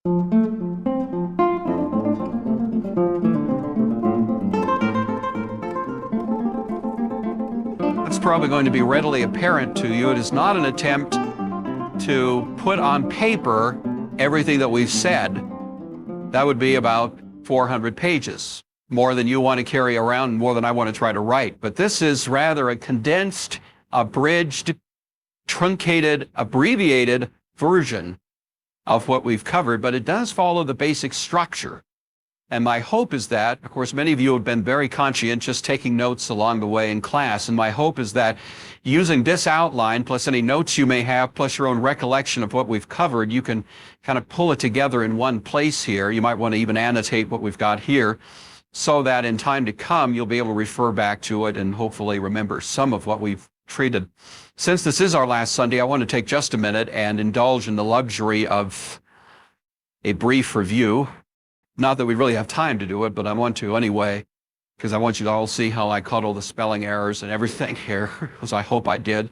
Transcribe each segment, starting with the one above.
It's probably going to be readily apparent to you. It is not an attempt to put on paper everything that we've said. That would be about 400 pages, more than you want to carry around, more than I want to try to write. But this is rather a condensed, abridged, truncated, abbreviated version of what we've covered, but it does follow the basic structure. And my hope is that, of course, many of you have been very conscientious taking notes along the way in class, and my hope is that using this outline, plus any notes you may have, plus your own recollection of what we've covered, you can kind of pull it together in one place here. You might want to even annotate what we've got here, so that in time to come, you'll be able to refer back to it and hopefully remember some of what we've treated. Since this is our last Sunday, I want to take just a minute and indulge in the luxury of a brief review. Not that we really have time to do it, but I want to anyway, because I want you to all see how I caught all the spelling errors and everything here, as I hope I did.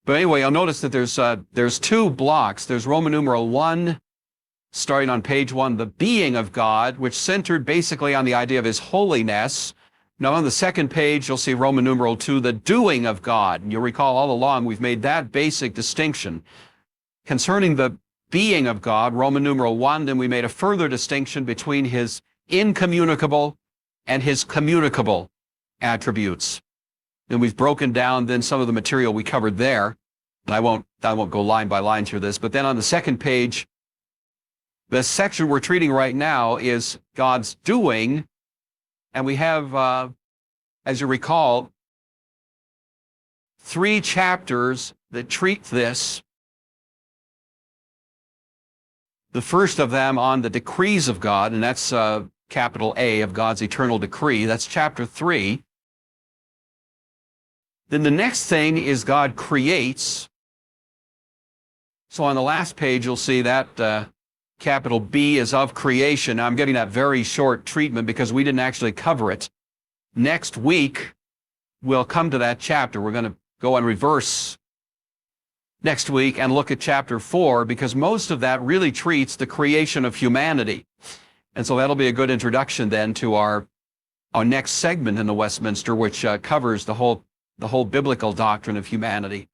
But anyway, you'll notice that there's two blocks. There's Roman numeral 1, starting on page 1, the being of God, which centered basically on the idea of his holiness. Now on the second page, you'll see Roman numeral 2, the doing of God. And you'll recall all along we've made that basic distinction. Concerning the being of God, Roman numeral 1, then we made a further distinction between his incommunicable and his communicable attributes. And we've broken down then some of the material we covered there. And I won't go line by line through this, but then on the second page, the section we're treating right now is God's doing, and we have, as you recall, 3 chapters that treat this. The first of them on the decrees of God, and that's capital A of God's eternal decree. That's chapter 3. Then the next thing is God creates. So on the last page, you'll see that capital B is of creation. Now, I'm getting that very short treatment because we didn't actually cover it. Next week, we'll come to that chapter. We're going to go in reverse next week and look at chapter 4, because most of that really treats the creation of humanity. And so that'll be a good introduction then to our next segment in the Westminster, which covers the whole biblical doctrine of humanity.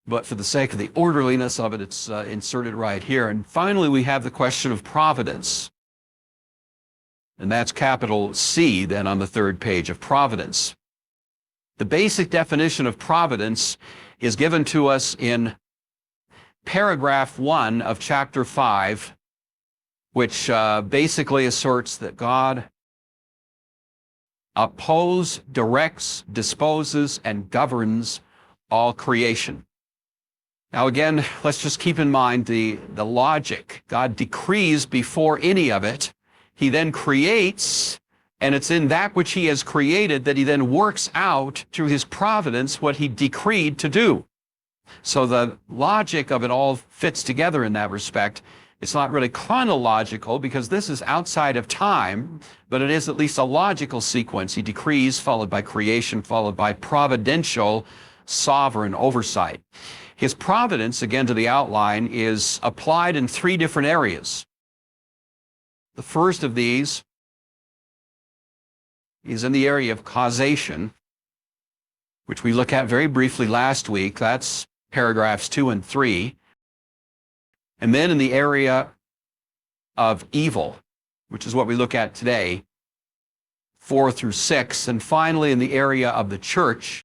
But for the sake of the orderliness of it, it's inserted right here. And finally, we have the question of providence. And that's capital C then on the third page of providence. The basic definition of providence is given to us in paragraph 1 of chapter 5, which basically asserts that God opposes, directs, disposes, and governs all creation. Now again, let's just keep in mind the logic. God decrees before any of it. He then creates, and it's in that which he has created that he then works out through his providence what he decreed to do. So the logic of it all fits together in that respect. It's not really chronological because this is outside of time, but it is at least a logical sequence. He decrees, followed by creation, followed by providential, sovereign oversight. His providence, again to the outline, is applied in 3 different areas. The first of these is in the area of causation, which we looked at very briefly last week. That's paragraphs 2 and 3. And then in the area of evil, which is what we look at today, 4 through 6. And finally in the area of the church,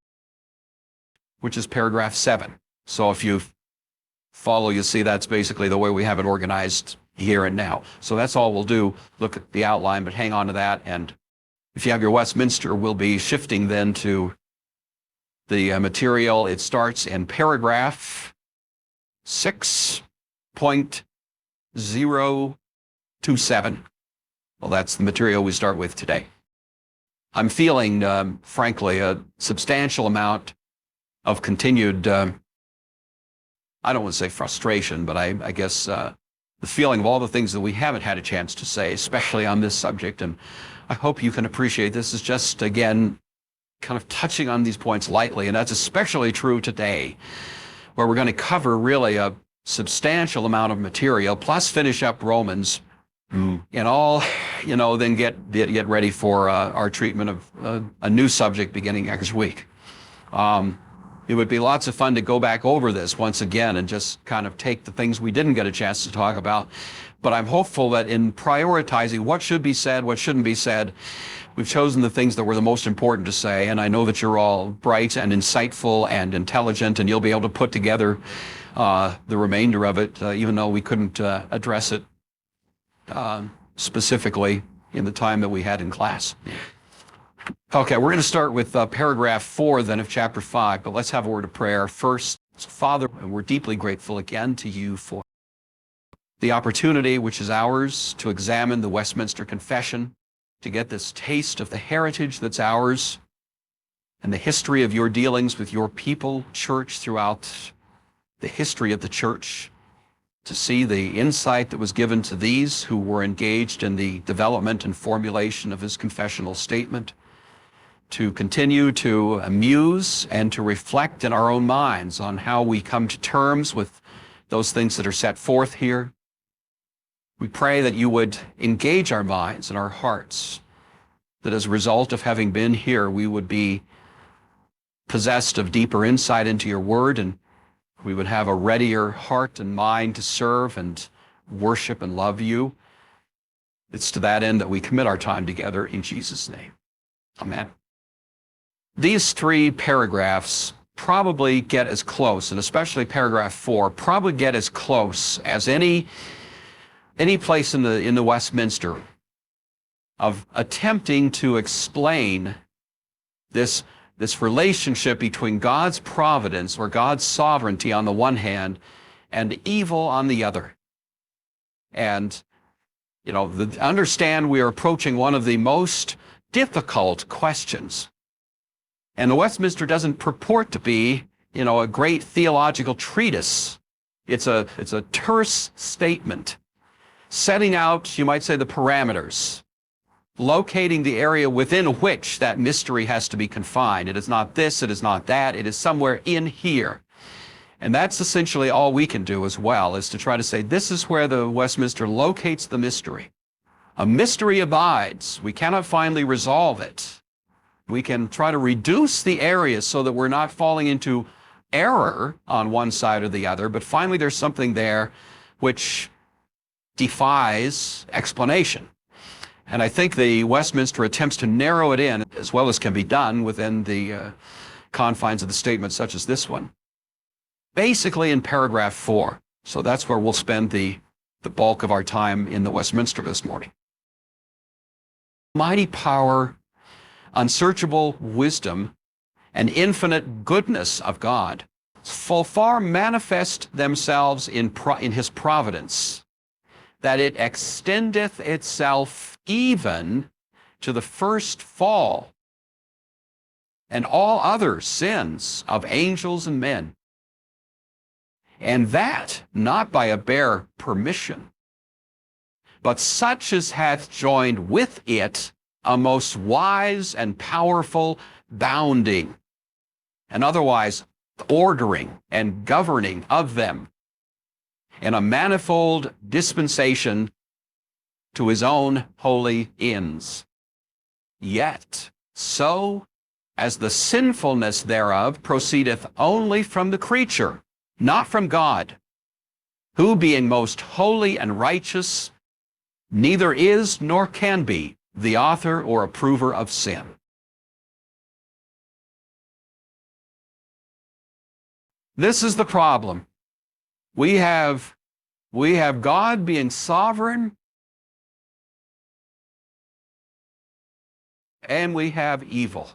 which is paragraph 7. So if you follow, you see that's basically the way we have it organized here and now. So that's all we'll do. Look at the outline, but hang on to that. And if you have your Westminster, we'll be shifting then to the material. It starts in paragraph 6.027. Well, that's the material we start with today. I'm feeling, frankly, a substantial amount of continued, I don't want to say frustration, but I guess the feeling of all the things that we haven't had a chance to say, especially on this subject. And I hope you can appreciate this is just, again, kind of touching on these points lightly, and that's especially true today, where we're going to cover really a substantial amount of material, plus finish up Romans, and all, then get ready for our treatment of a new subject beginning next week. It would be lots of fun to go back over this once again and just kind of take the things we didn't get a chance to talk about. But I'm hopeful that in prioritizing what should be said, what shouldn't be said, we've chosen the things that were the most important to say. And I know that you're all bright and insightful and intelligent, and you'll be able to put together the remainder of it, even though we couldn't address it specifically in the time that we had in class. Okay, we're going to start with paragraph 4 then of chapter 5, but let's have a word of prayer first. Father, we're deeply grateful again to you for the opportunity which is ours to examine the Westminster Confession, to get this taste of the heritage that's ours and the history of your dealings with your people, church, throughout the history of the church, to see the insight that was given to these who were engaged in the development and formulation of his confessional statement, to continue to amuse and to reflect in our own minds on how we come to terms with those things that are set forth here. We pray that you would engage our minds and our hearts, that as a result of having been here, we would be possessed of deeper insight into your word, and we would have a readier heart and mind to serve and worship and love you. It's to that end that we commit our time together in Jesus' name. Amen. These 3 paragraphs probably get as close, and especially paragraph 4, probably get as close as any place in the Westminster of attempting to explain this relationship between God's providence or God's sovereignty on the one hand and evil on the other. And, understand we are approaching one of the most difficult questions. And the Westminster doesn't purport to be, a great theological treatise. It's a terse statement, setting out, you might say, the parameters, locating the area within which that mystery has to be confined. It is not this, it is not that, it is somewhere in here. And that's essentially all we can do as well, is to try to say, this is where the Westminster locates the mystery. A mystery abides. We cannot finally resolve it. We can try to reduce the area so that we're not falling into error on one side or the other, but finally there's something there which defies explanation. And I think the Westminster attempts to narrow it in as well as can be done within the confines of the statement such as this one. Basically in paragraph 4. So that's where we'll spend the bulk of our time in the Westminster this morning. Mighty power, unsearchable wisdom, and infinite goodness of God full far manifest themselves in his providence, that it extendeth itself even to the first fall and all other sins of angels and men, and that not by a bare permission, but such as hath joined with it a most wise and powerful bounding, and otherwise ordering and governing of them in a manifold dispensation to his own holy ends. Yet so as the sinfulness thereof proceedeth only from the creature, not from God, who being most holy and righteous, neither is nor can be the author or approver of sin. This is the problem. We have God being sovereign, and we have evil.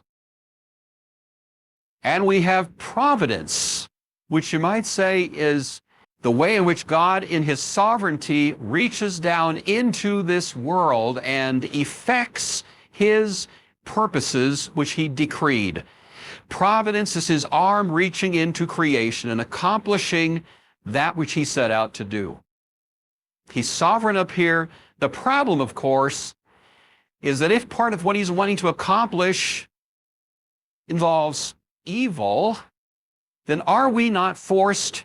And we have providence, which you might say is the way in which God in his sovereignty reaches down into this world and effects his purposes which he decreed. Providence is his arm reaching into creation and accomplishing that which he set out to do. He's sovereign up here. The problem, of course, is that if part of what he's wanting to accomplish involves evil, then are we not forced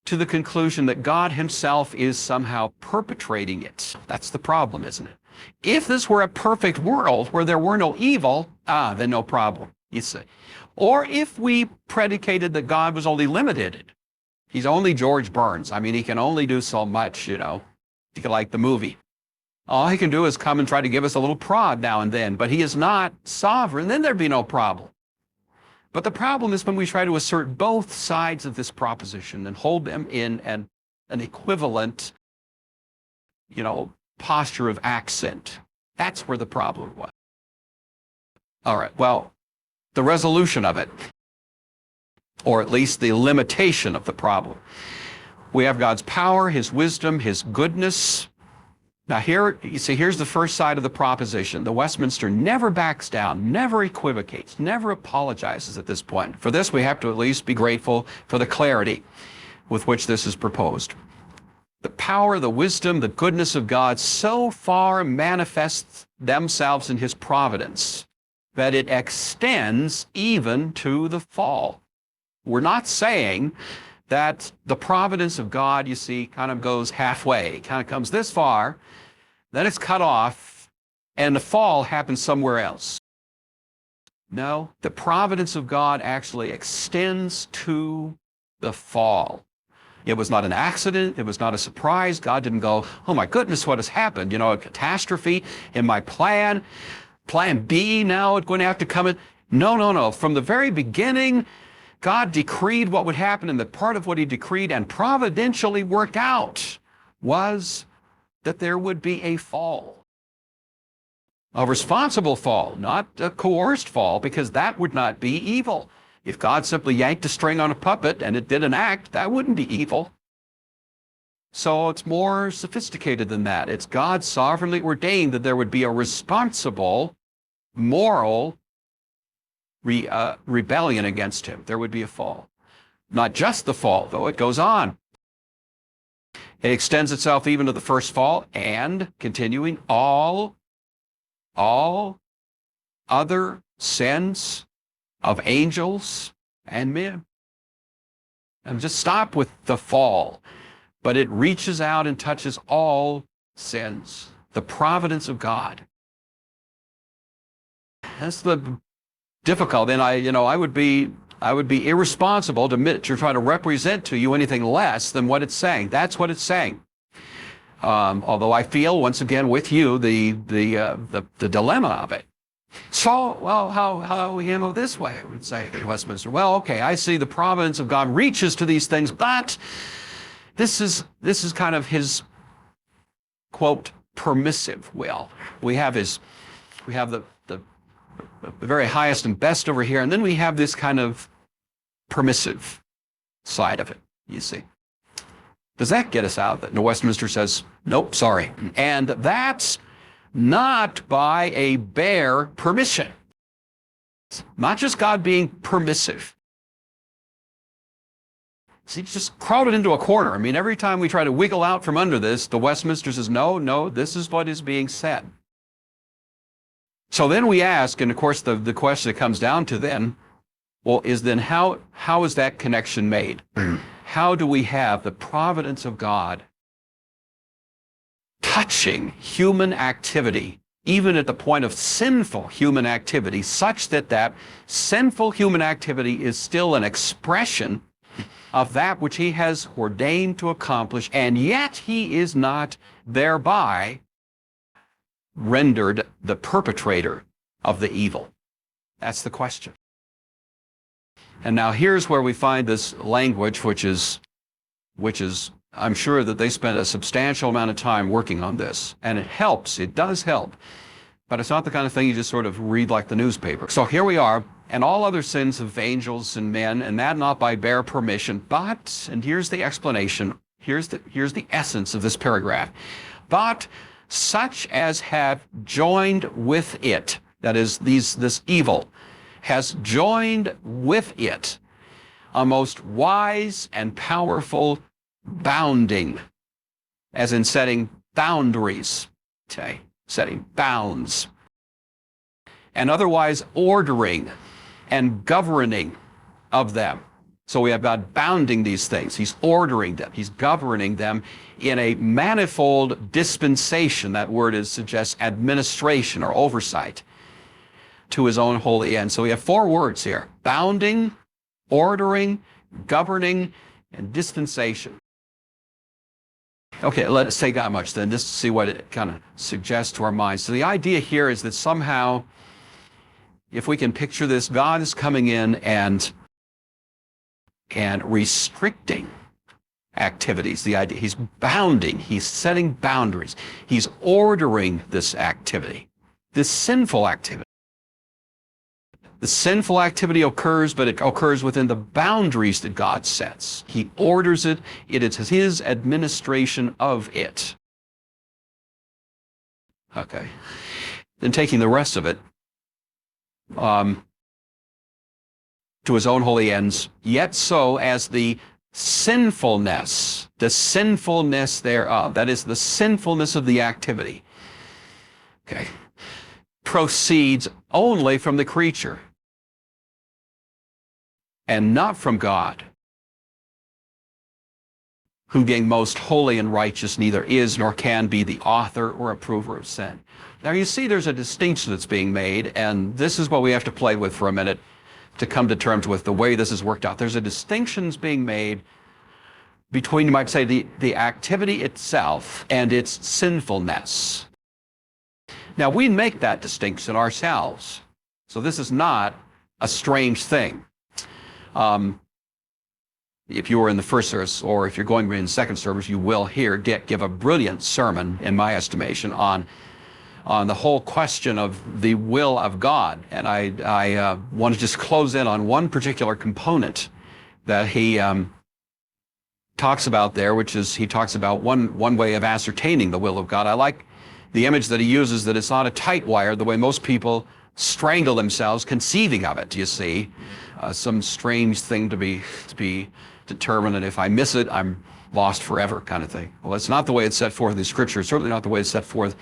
to the conclusion that God himself is somehow perpetrating it. That's the problem, isn't it? If this were a perfect world where there were no evil, then no problem, you see. Or if we predicated that God was only limited, he's only George Burns. I mean, he can only do so much, you know, like the movie. All he can do is come and try to give us a little prod now and then, but he is not sovereign, then there'd be no problem. But the problem is when we try to assert both sides of this proposition and hold them in an equivalent, you know, posture of accent. That's where the problem was. All right, well, the resolution of it, or at least the limitation of the problem. We have God's power, his wisdom, his goodness. Now here, you see, here's the first side of the proposition. The Westminster never backs down, never equivocates, never apologizes at this point. For this, we have to at least be grateful for the clarity with which this is proposed. The power, the wisdom, the goodness of God so far manifests themselves in his providence that it extends even to the fall. We're not saying that the providence of God, you see, kind of goes halfway, kind of comes this far, then it's cut off, and the fall happens somewhere else. No, the providence of God actually extends to the fall. It was not an accident. It was not a surprise. God didn't go, oh my goodness, what has happened? You know, a catastrophe in my plan. Plan B now it's going to have to come in. No, no, no. From the very beginning, God decreed what would happen, and the part of what he decreed and providentially worked out was that there would be a fall. A responsible fall, not a coerced fall, because that would not be evil. If God simply yanked a string on a puppet and it did an act, that wouldn't be evil. So it's more sophisticated than that. It's God sovereignly ordained that there would be a responsible, moral rebellion against him. There would be a fall. Not just the fall, though. It goes on. It extends itself even to the first fall and, continuing, all other sins of angels and men. And just stop with the fall. But it reaches out and touches all sins. The providence of God. That's the difficult. And I would be irresponsible to try to represent to you anything less than what it's saying. That's what it's saying. Although I feel, once again, with you, the dilemma of it. So, well, how we handle this way, I would say in Westminster. Well, okay, I see the providence of God reaches to these things, but this is kind of his, quote, permissive will. We have the very highest and best over here, and then we have this kind of permissive side of it, you see. Does that get us out? The Westminster says, nope, sorry. And that's not by a bare permission. Not just God being permissive. See, just crowded into a corner. I mean, every time we try to wiggle out from under this, the Westminster says, no, this is what is being said. So then we ask, and of course the question that comes down to then, well, is then how is that connection made? How do we have the providence of God touching human activity, even at the point of sinful human activity, such that that sinful human activity is still an expression of that which he has ordained to accomplish, and yet he is not thereby rendered the perpetrator of the evil? That's the question. And now here's where we find this language, which is, I'm sure that they spent a substantial amount of time working on this. And it helps, it does help. But it's not the kind of thing you just sort of read like the newspaper. So here we are, and all other sins of angels and men, and that not by bare permission, but, and here's the explanation, here's the essence of this paragraph, but such as have joined with it, that is, this evil, has joined with it a most wise and powerful bounding, as in setting boundaries, okay, setting bounds, and otherwise ordering and governing of them. So we have God bounding these things. He's ordering them. He's governing them in a manifold dispensation. That word suggests administration or oversight to his own holy end. So we have 4 words here: bounding, ordering, governing, and dispensation. Okay, let us take that much then, just to see what it kind of suggests to our minds. So the idea here is that somehow, if we can picture this, God is coming in and restricting activities. The idea, he's bounding, he's setting boundaries, he's ordering this activity, this sinful activity. The sinful activity occurs, but it occurs within the boundaries that God sets. He orders it. It is his administration of it. Okay. Then taking the rest of it to his own holy ends, yet so as the sinfulness thereof, that is the sinfulness of the activity, okay, proceeds only from the creature and not from God, who being most holy and righteous neither is nor can be the author or approver of sin. Now you see there's a distinction that's being made, and this is what we have to play with for a minute to come to terms with the way this is worked out. There's a distinction being made between, you might say, the activity itself and its sinfulness. Now we make that distinction ourselves, so this is not a strange thing. If you were in the first service, or if you're going to be in the second service, you will hear Dick give a brilliant sermon, in my estimation, on the whole question of the will of God. And I want to just close in on one particular component that he talks about there, which is he talks about one way of ascertaining the will of God. I like the image that he uses, that it's not a tight wire the way most people strangle themselves conceiving of it, you see. Some strange thing to be determined, and if I miss it, I'm lost forever kind of thing. Well, that's not the way it's set forth in the Scripture, certainly not the way it's set forth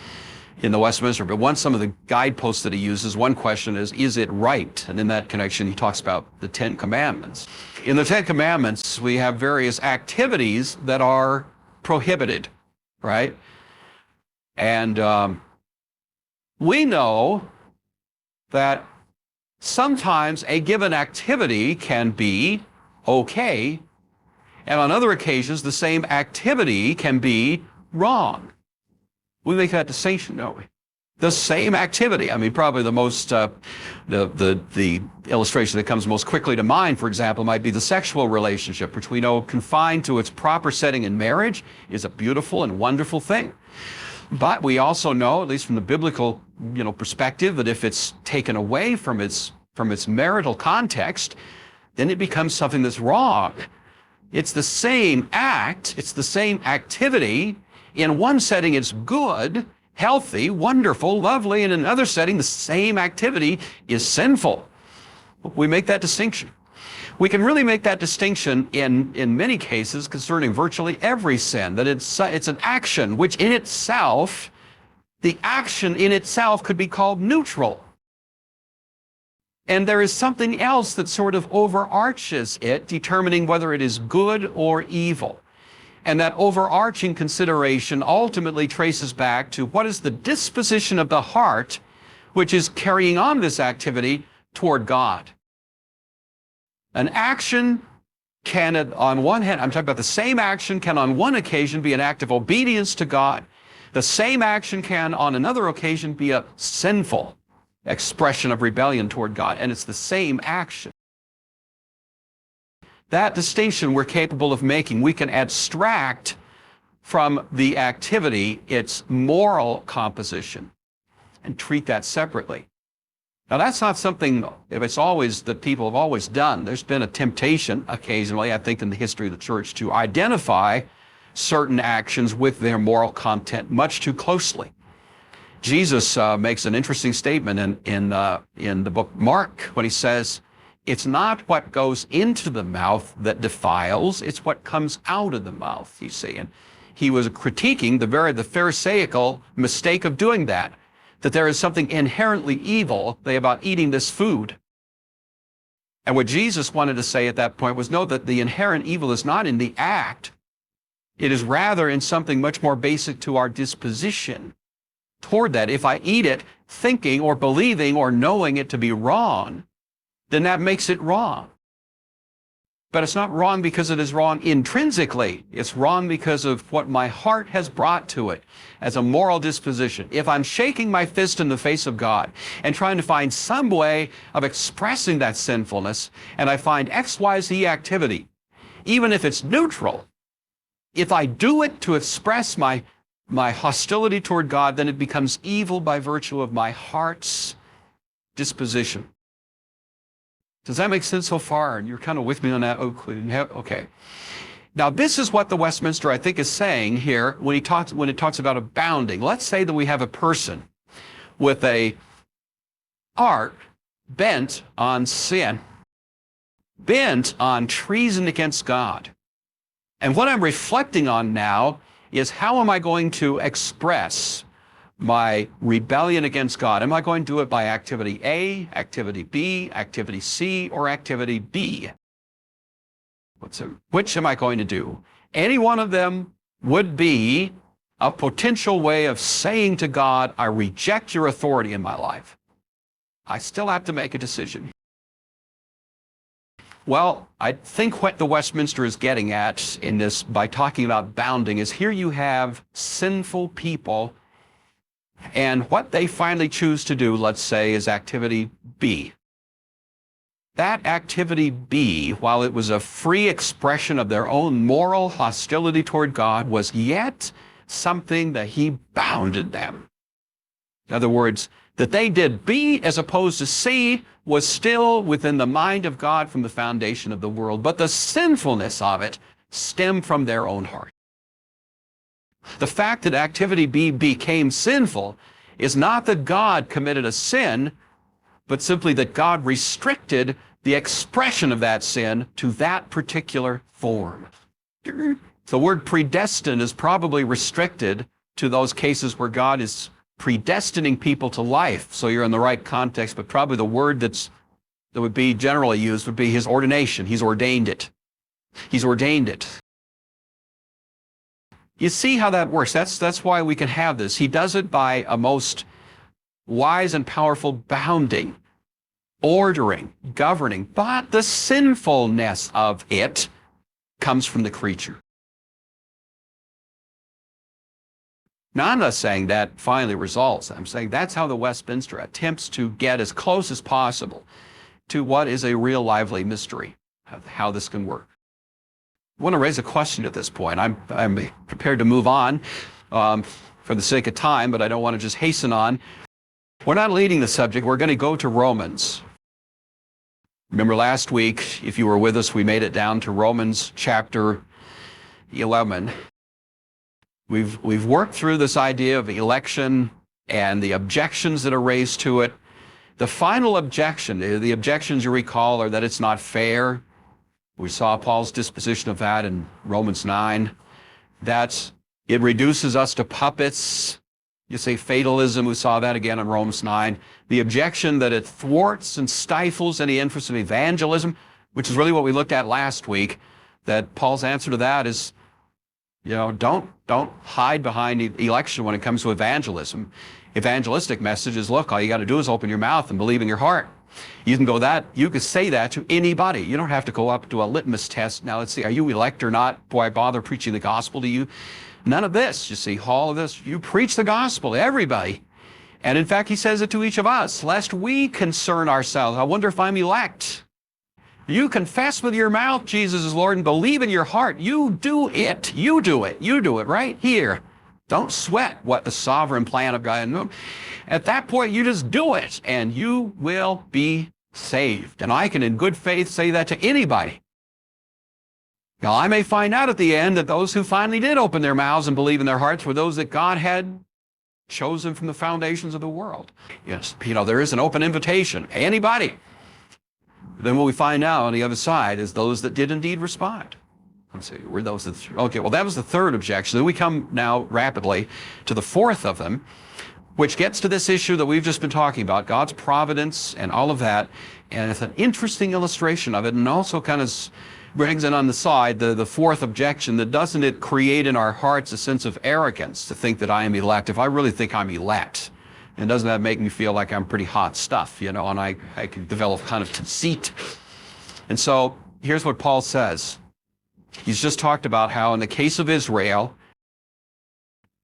in the Westminster. But some of the guideposts that he uses, one question is it right? And in that connection, he talks about the 10 Commandments. In the 10 Commandments, we have various activities that are prohibited, right? And we know that sometimes a given activity can be okay, and on other occasions the same activity can be wrong. We make that distinction, don't we? The same activity. I mean, probably the most, the illustration that comes most quickly to mind, for example, might be the sexual relationship, which we know, confined to its proper setting in marriage, is a beautiful and wonderful thing. But we also know, at least from the biblical, perspective, that if it's taken away from its marital context, then it becomes something that's wrong. It's the same act, it's the same activity. In one setting, it's good, healthy, wonderful, lovely, and in another setting, the same activity is sinful. We make that distinction. We can really make that distinction in many cases concerning virtually every sin, that it's an action which in itself, the action in itself could be called neutral. And there is something else that sort of overarches it, determining whether it is good or evil. And that overarching consideration ultimately traces back to what is the disposition of the heart which is carrying on this activity toward God. An action can, on one hand, I'm talking about the same action can on one occasion be an act of obedience to God. The same action can on another occasion be a sinful expression of rebellion toward God, and it's the same action. That distinction we're capable of making. We can abstract from the activity its moral composition and treat that separately. Now that's not something, if it's always that people have always done. There's been a temptation occasionally, I think, in the history of the church to identify certain actions with their moral content much too closely. Jesus makes an interesting statement in the book Mark when he says, it's not what goes into the mouth that defiles, it's what comes out of the mouth, you see. And he was critiquing the Pharisaical mistake of doing that there is something inherently evil about eating this food. And what Jesus wanted to say at that point was, no, that the inherent evil is not in the act. It is rather in something much more basic to our disposition toward that. If I eat it thinking or believing or knowing it to be wrong, then that makes it wrong. But it's not wrong because it is wrong intrinsically. It's wrong because of what my heart has brought to it as a moral disposition. If I'm shaking my fist in the face of God and trying to find some way of expressing that sinfulness, and I find XYZ activity, even if it's neutral, if I do it to express my hostility toward God, then it becomes evil by virtue of my heart's disposition. Does that make sense so far? You're kind of with me on that? Okay. Now, this is what the Westminster, I think, is saying here when it talks about abounding. Let's say that we have a person with a heart bent on sin, bent on treason against God. And what I'm reflecting on now is, how am I going to express my rebellion against God? Am I going to do it by activity A, activity B, activity C, or activity B? Which am I going to do? Any one of them would be a potential way of saying to God, I reject your authority in my life. I still have to make a decision. Well, I think what the Westminster is getting at in this, by talking about bounding, is here you have sinful people, and what they finally choose to do, let's say, is activity B. That activity B, while it was a free expression of their own moral hostility toward God, was yet something that he bounded them. In other words, that they did B as opposed to C was still within the mind of God from the foundation of the world, but the sinfulness of it stemmed from their own heart. The fact that activity B became sinful is not that God committed a sin, but simply that God restricted the expression of that sin to that particular form. The word predestined is probably restricted to those cases where God is predestining people to life, so you're in the right context, but probably the word that would be generally used would be his ordination. He's ordained it. He's ordained it. You see how that works. That's why we can have this. He does it by a most wise and powerful bounding, ordering, governing, but the sinfulness of it comes from the creature. Now, I'm not saying that finally results. I'm saying that's how the Westminster attempts to get as close as possible to what is a real lively mystery of how this can work. I want to raise a question at this point. I'm prepared to move on for the sake of time, but I don't want to just hasten on. We're not leading the subject. We're going to go to Romans. Remember last week, if you were with us, we made it down to Romans chapter 11. We've worked through this idea of election and the objections that are raised to it. The final objection, the objections you recall, are that it's not fair. We saw Paul's disposition of that in Romans 9. That it reduces us to puppets. You say fatalism, we saw that again in Romans 9. The objection that it thwarts and stifles any interest of evangelism, which is really what we looked at last week, that Paul's answer to that is, don't hide behind election when it comes to evangelism. Evangelistic message is, look, all you got to do is open your mouth and believe in your heart. You can say that to anybody. You don't have to go up to a litmus test. Now let's see, are you elect or not? Boy, I bother preaching the gospel to you. None of this, you see, all of this. You preach the gospel to everybody. And in fact, he says it to each of us, lest we concern ourselves. I wonder if I'm elect. You confess with your mouth Jesus is Lord and believe in your heart. You do it. You do it. You do it right here. Don't sweat what the sovereign plan of God. At that point, you just do it, and you will be saved. And I can, in good faith, say that to anybody. Now, I may find out at the end that those who finally did open their mouths and believe in their hearts were those that God had chosen from the foundations of the world. Yes, there is an open invitation. Anybody. Then what we find out on the other side is those that did indeed respond. Let's see, were those that, okay, well, that was the third objection. Then we come now rapidly to the fourth of them, which gets to this issue that we've just been talking about, God's providence and all of that. And it's an interesting illustration of it, and also kind of brings in on the side the fourth objection, that doesn't it create in our hearts a sense of arrogance to think that I am elect? If I really think I'm elect, and doesn't that make me feel like I'm pretty hot stuff, you know, and I can develop kind of conceit. And so here's what Paul says. He's just talked about how in the case of Israel,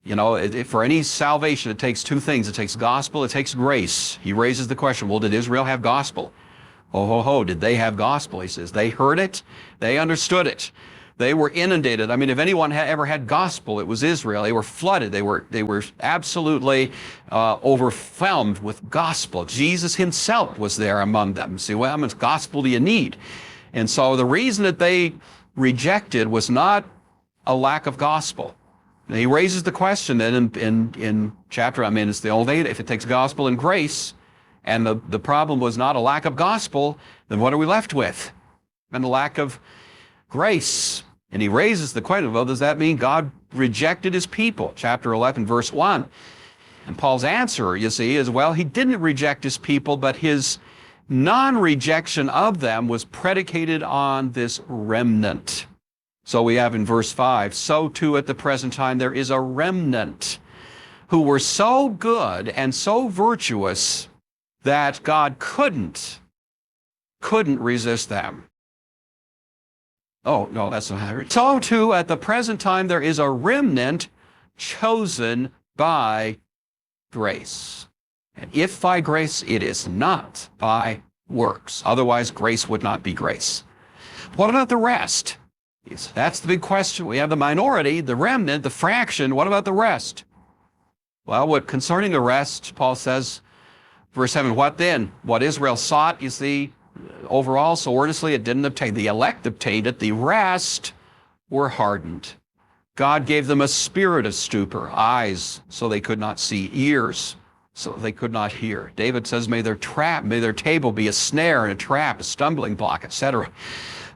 you know, for any salvation, it takes two things. It takes gospel, it takes grace. He raises the question, well, did Israel have gospel? Oh, ho, ho, did they have gospel? He says, they heard it, they understood it. They were inundated. I mean, if anyone ever had gospel, it was Israel. They were flooded. They were absolutely overwhelmed with gospel. Jesus himself was there among them. See, well, how much gospel do you need? And so the reason that they rejected was not a lack of gospel. And he raises the question then in chapter, I mean, it's the old age, if it takes gospel and grace, and the problem was not a lack of gospel, then what are we left with? And a lack of grace. And he raises the question, well, does that mean God rejected his people? Chapter 11, verse 1. And Paul's answer, you see, is, well, he didn't reject his people, but his non-rejection of them was predicated on this remnant. So we have in verse 5, so too at the present time there is a remnant who were so good and so virtuous that God couldn't resist them. Oh, no, that's not. So too at the present time there is a remnant chosen by grace. And if by grace, it is not by works. Otherwise, grace would not be grace. What about the rest? That's the big question. We have the minority, the remnant, the fraction. What about the rest? Well, concerning the rest, Paul says, verse 7, what then? What Israel sought, you see, overall, so earnestly it didn't obtain. The elect obtained it. The rest were hardened. God gave them a spirit of stupor, eyes so they could not see, ears so they could not hear. David says, may their table be a snare and a trap, a stumbling block, etc.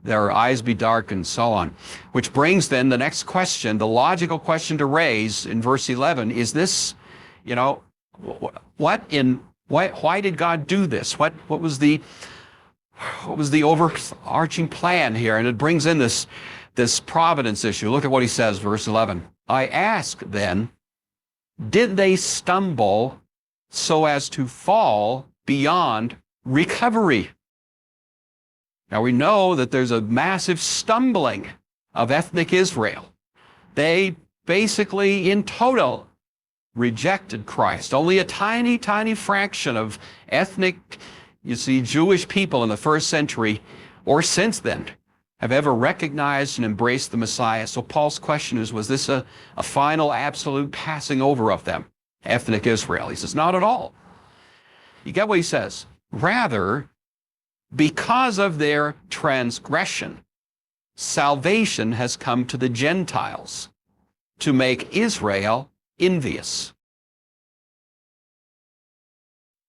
Their eyes be dark, and so on. Which brings then the next question, the logical question to raise in verse 11, is this, you know, why did God do this? What was the overarching plan here? And it brings in this providence issue. Look at what he says, verse 11. I ask then, did they stumble so as to fall beyond recovery? Now we know that there's a massive stumbling of ethnic Israel. They basically, in total, rejected Christ. Only a tiny, tiny fraction of ethnic, you see, Jewish people in the first century, or since then, have ever recognized and embraced the Messiah. So Paul's question is, was this a final, absolute passing over of them, ethnic Israel? He says, not at all. You get what he says? Rather, because of their transgression, salvation has come to the Gentiles to make Israel envious.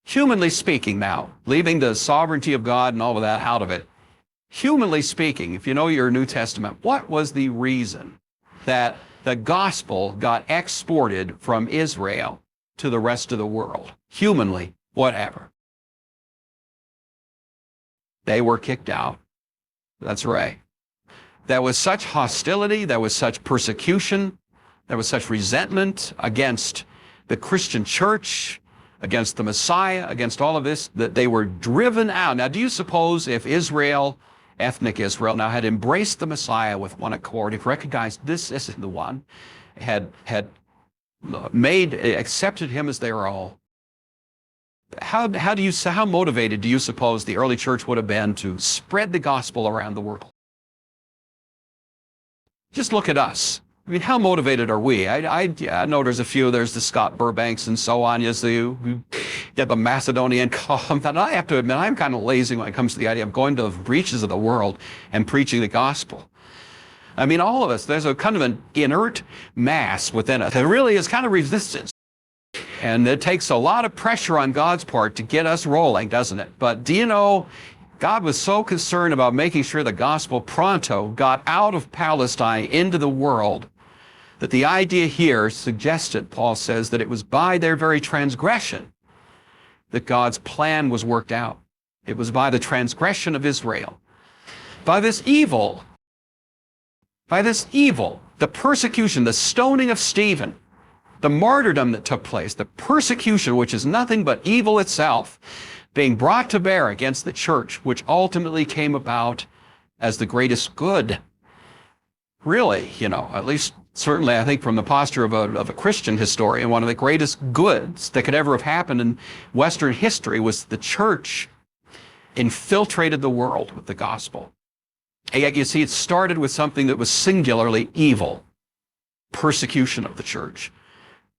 Humanly speaking now, leaving the sovereignty of God and all of that out of it, humanly speaking, if you know your New Testament, what was the reason that the gospel got exported from Israel to the rest of the world? Humanly, whatever. They were kicked out. That's right. There was such hostility, there was such persecution, there was such resentment against the Christian church, against the Messiah, against all of this, that they were driven out. Now, do you suppose if Israel, ethnic Israel, now had embraced the Messiah with one accord, if recognized this isn't the one, had accepted him as their all, how motivated do you suppose the early church would have been to spread the gospel around the world? Just look at us. I mean, how motivated are we? I know there's a few. There's the Scott Burbanks and so on. You see, you get the Macedonian column. And I have to admit, I'm kind of lazy when it comes to the idea of going to the reaches of the world and preaching the gospel. I mean, all of us, there's a kind of an inert mass within us. There really is kind of resistance. And it takes a lot of pressure on God's part to get us rolling, doesn't it? But do you know, God was so concerned about making sure the gospel pronto got out of Palestine into the world that the idea here suggested, Paul says, that it was by their very transgression that God's plan was worked out. It was by the transgression of Israel. By this evil, the persecution, the stoning of Stephen, the martyrdom that took place, the persecution, which is nothing but evil itself, being brought to bear against the church, which ultimately came about as the greatest good. Really, at least certainly I think from the posture of a Christian historian, one of the greatest goods that could ever have happened in Western history was the church infiltrated the world with the gospel. And yet you see, it started with something that was singularly evil, persecution of the church.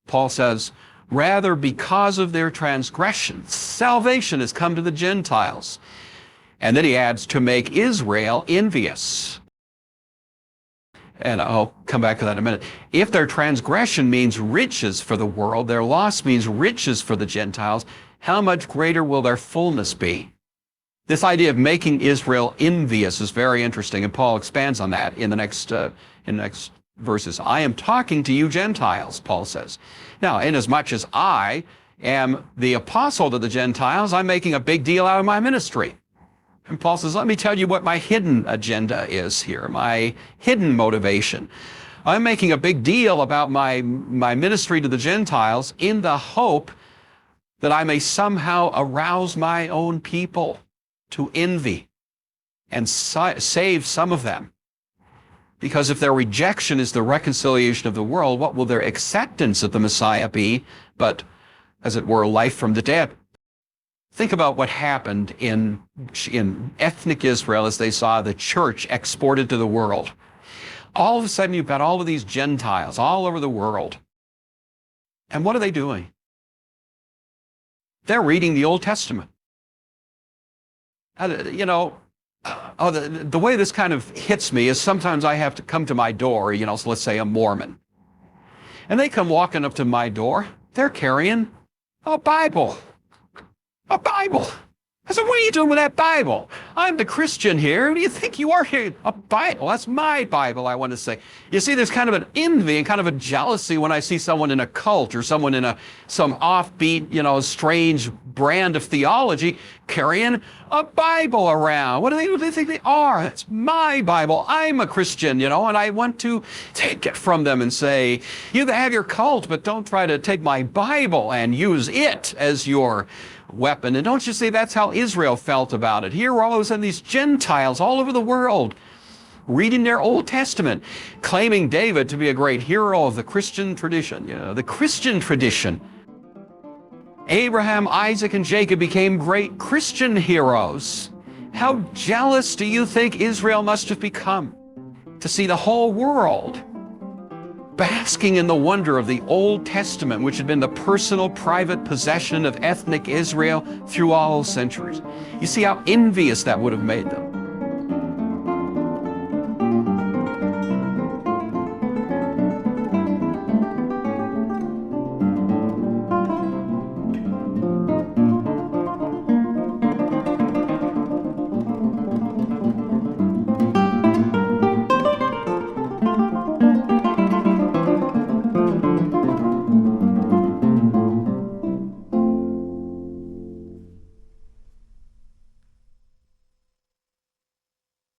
Paul says, rather because of their transgressions, salvation has come to the Gentiles. And then he adds, to make Israel envious. And I'll come back to that in a minute. If their transgression means riches for the world, their loss means riches for the Gentiles, how much greater will their fullness be? This idea of making Israel envious is very interesting, and Paul expands on that in the next verses. I am talking to you Gentiles, Paul says. Now, inasmuch as I am the apostle to the Gentiles, I'm making a big deal out of my ministry. And Paul says, let me tell you what my hidden agenda is here, my hidden motivation. I'm making a big deal about my ministry to the Gentiles in the hope that I may somehow arouse my own people to envy and save some of them. Because if their rejection is the reconciliation of the world, what will their acceptance of the Messiah be but, as it were, life from the dead? Think about what happened in ethnic Israel as they saw the church exported to the world. All of a sudden, you've got all of these Gentiles all over the world. And what are they doing? They're reading the Old Testament. The way this kind of hits me is sometimes I have to come to my door, so let's say a Mormon. And they come walking up to my door. They're carrying a Bible. A Bible. I said, what are you doing with that Bible? I'm the Christian here. Who do you think you are here? A Bible. That's my Bible, I want to say. You see, there's kind of an envy and kind of a jealousy when I see someone in a cult or someone in some offbeat, strange brand of theology carrying a Bible around. What do they think they are? It's my Bible. I'm a Christian, and I want to take it from them and say, you can have your cult, but don't try to take my Bible and use it as your weapon. And don't you see, that's how Israel felt about it. Here were all of a sudden these Gentiles all over the world reading their Old Testament, claiming David to be a great hero of the Christian tradition. The Christian tradition. Abraham, Isaac, and Jacob became great Christian heroes. How jealous do you think Israel must have become to see the whole world basking in the wonder of the Old Testament, which had been the personal, private possession of ethnic Israel through all centuries? You see how envious that would have made them.